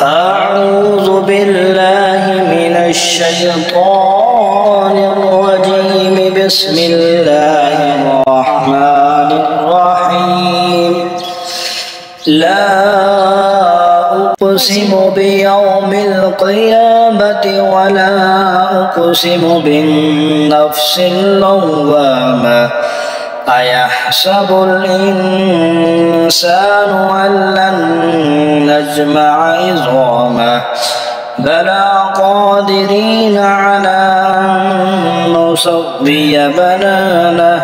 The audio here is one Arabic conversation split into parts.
أعوذ بالله من الشيطان الرجيم. بسم الله الرحمن الرحيم. لا أقسم بيوم القيامة ولا أقسم بالنفس اللوامة. أيحسب الإنسان أن لن نجمع عظامه بلى قادرين على أن نسوي بنانه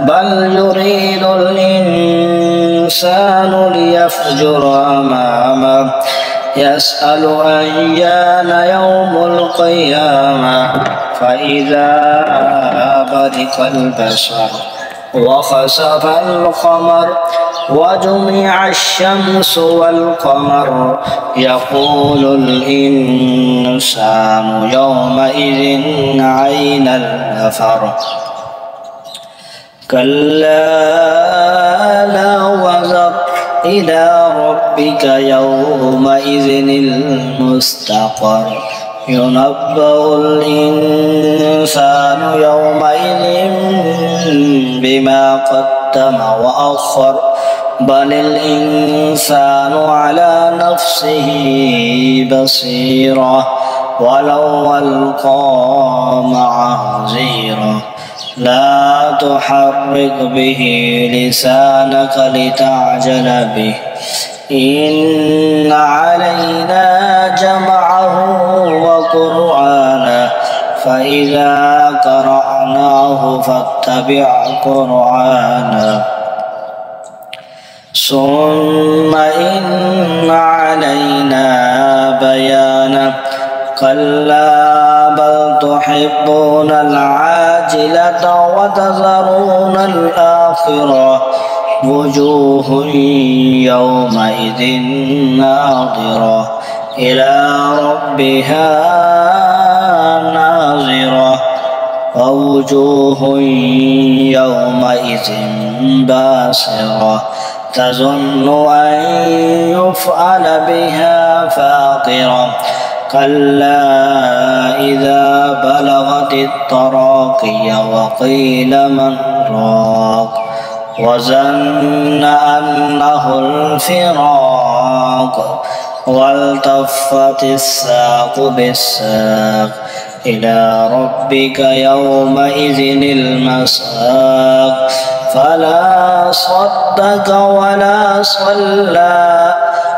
بل يريد الإنسان ليفجر أمامه يسأل أيان يوم القيامة فإذا برق البصر وخسف القمر وجمع الشمس والقمر يقول الإنسان يومئذ أين المفر. كلا لا وزر إلى ربك يومئذ المستقر. ينبأ الإنسان يومئذ بما قدم وأخر بل الإنسان على نفسه بصيرة ولو ألقى معاذيره. لا تحرك به لسانك لتعجل به إن علينا جمعه وقرآنه فإذا قرأناه فاتبع قرآنه ثم إن علينا بيانه. كلا بل تحبون العاجلة وتذرون الآخرة وجوه يومئذ ناظرة إلى ربها ناظرة ووجوه يومئذ باسرة تظن أن يفعل بها فاقرة. كلا إذا بلغت التراقي وقيل من راق وظن أنه الفراق والتفت الساق بالساق إلى ربك يومئذ المساق. فلا صدق ولا صلى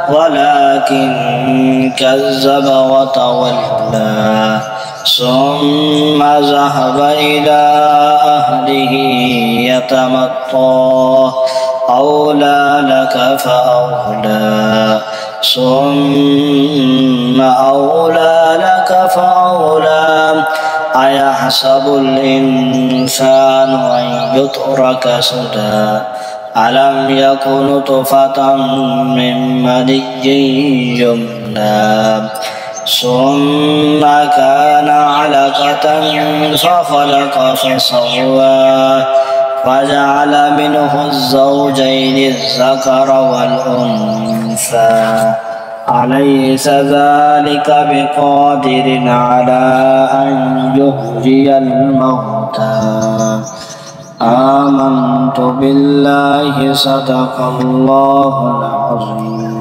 ولكن كذب وتولى ثم ذهب إلى أهله يتمطى أولى لك فأولى ثم أولى لك فأولى. أيحسب الإنسان أن يترك سدى ألم يكن نطفة من مني يمنى ثم كان علقة فخلق فسوى فجعل منه الزوجين الذكر والأنثى. أليس ذلك بقادر على أن يحيي الموتى. آمنت بالله صدق الله العظيم.